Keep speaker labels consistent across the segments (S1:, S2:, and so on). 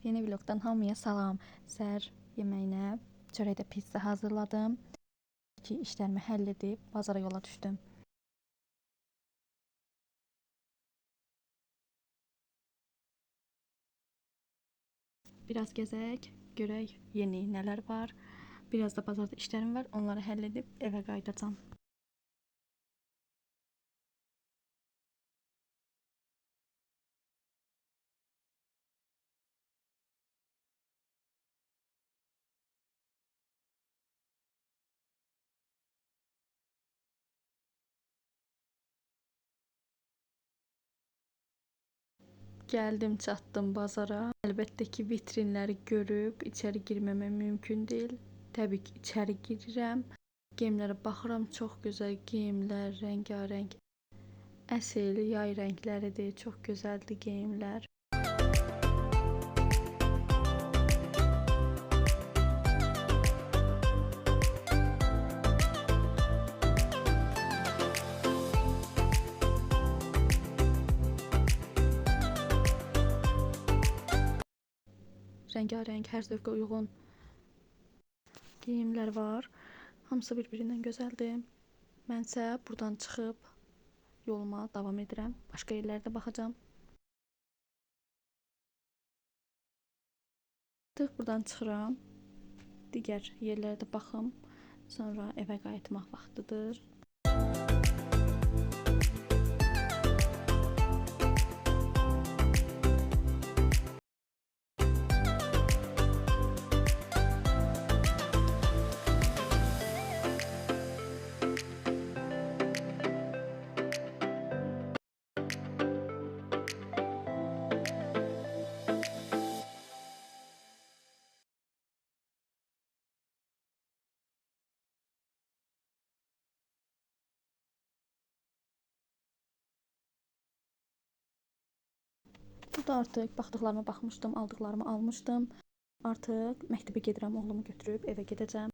S1: Yeni vlogdan hamıya salam. Səhər yeməyinə çörəkdə pizza hazırladım. Ki işlərimi həll edib bazara yola düşdüm. Biraz gəzək, görək yeni nələr var. Biraz da bazarda işlərim var. Onları həll edib evə qayıdacağam. Gəldim, çatdım bazara. Əlbəttə ki, vitrinləri görüb içəri girməmə mümkün deyil. Təbii ki, içəri girirəm. Geyimlərə baxıram, çox gözəl geyimlər, rəngarəng. Əsl yay rəngləridir, çox gözəldir geyimlər. Rəngarəng, hər zövqə uyğun geyimlər var. Hamısı bir-birindən gözəldir. Mənsə buradan çıxıb yoluma davam edirəm. Başqa yerlərdə baxacağam. Artıq buradan çıxıram. Digər yerlərdə baxım. Sonra evə qayıtmaq vaxtıdır. Burada artıq baxdıqlarıma baxmışdım, aldıqlarımı almışdım. Artıq məktəbə gedirəm, oğlumu götürüb evə gedəcəm.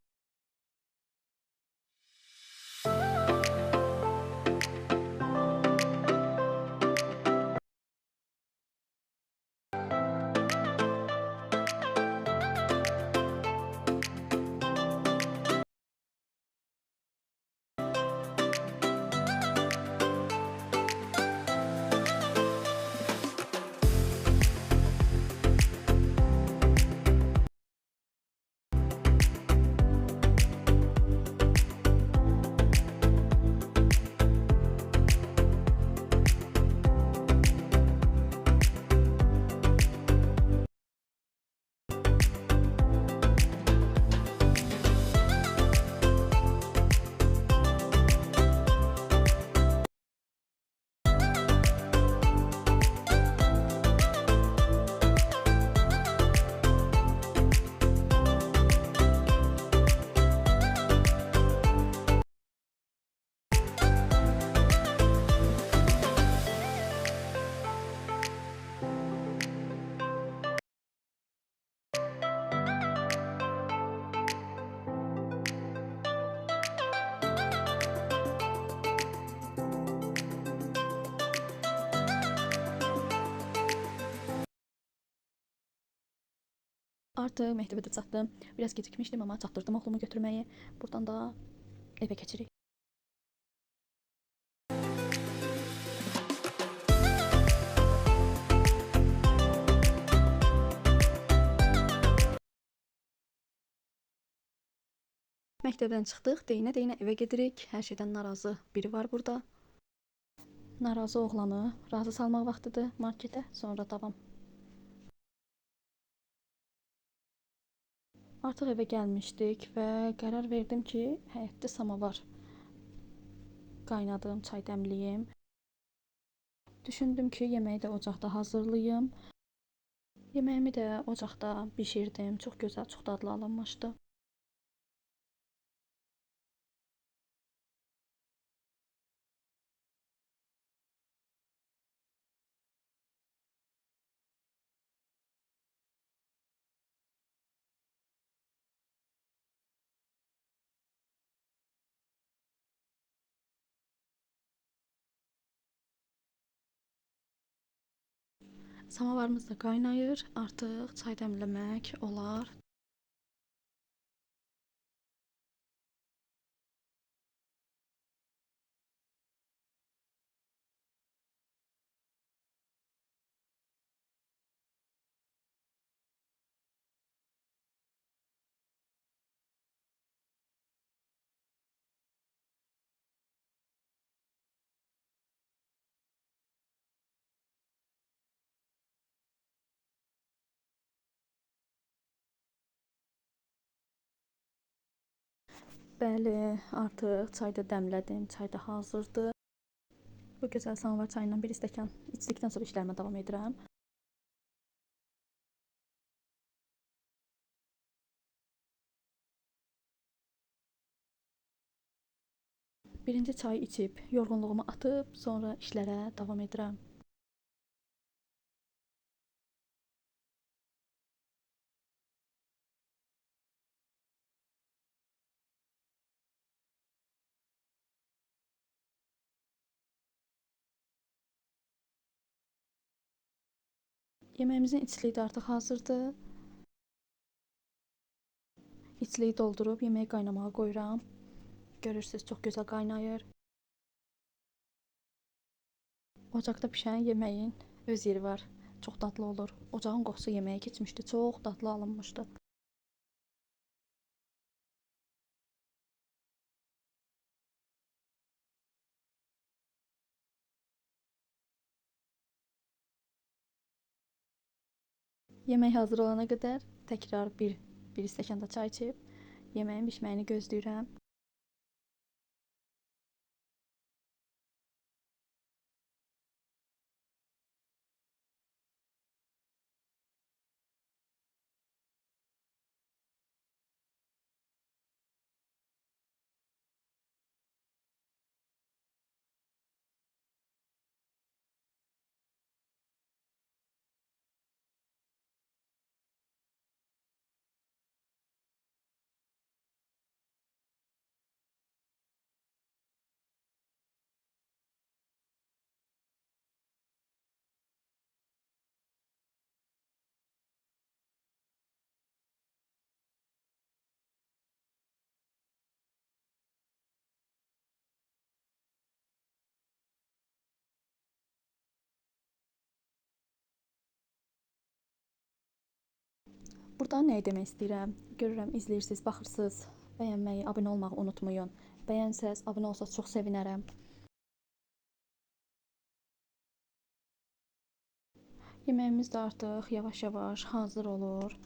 S1: Artıq məktəbə də çatdım. Biraz gecikmişdim, amma çatdırdım oğlumu götürməyi. Buradan da evə keçirik. Məktəbdən çıxdıq, deyinə-deyinə evə gedirik. Hər şeydən narazı biri var burada. Narazı oğlanı razı salmaq vaxtıdır marketə, sonra davam. Artıq evə gəlmişdik və qərar verdim ki, həyətdə samovar qaynadım, çay dəmliyim. Düşündüm ki, yeməyi də ocaqda hazırlayım. Yeməyimi də ocaqda bişirdim. Çox gözəl, çox dadlı alınmışdı. Samavarımız da qaynayır. Artıq çay dəmləmək olar. Bəli, artıq çay da dəmlədim. Çay da hazırdır. Bu gözəl samavar çayından bir stəkan içdikdən sonra işlərimə davam edirəm. Birinci çay içib yorğunluğumu atıb sonra işlərə davam edirəm. Yeməyimizin içliyi də artıq hazırdır. İçliyi doldurub yeməyi qaynamağa qoyuram. Görürsüz, çox gözəl qaynayır. Ocaqda pişən yeməyin öz yeri var. Çox dadlı olur. Ocağın qoxusu yeməyə keçmişdi. Çox dadlı alınmışdı. Yemək hazır olana qədər təkrar bir stəkan da çay içib yeməyin bişməyini gözləyirəm. Burada nə demək istəyirəm? Görürəm izləyirsiniz, baxırsınız. Bəyənməyi, abunə olmağı unutmayın. Bəyənsəz, abunə olsaz çox sevinərəm. Yeməyimiz də artıq yavaş-yavaş hazır olur.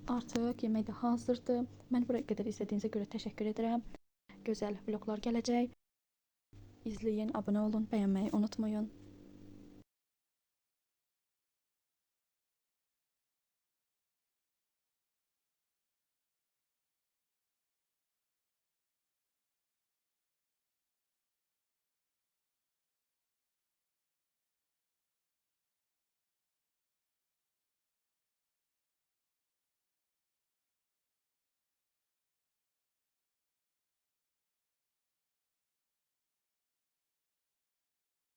S1: Artıq yemək də hazırdır. Məni buraya qədər izlədiyinizə görə təşəkkür edirəm. Gözəl vloqlar gələcək. İzləyin, abunə olun, bəyənməyi unutmayın.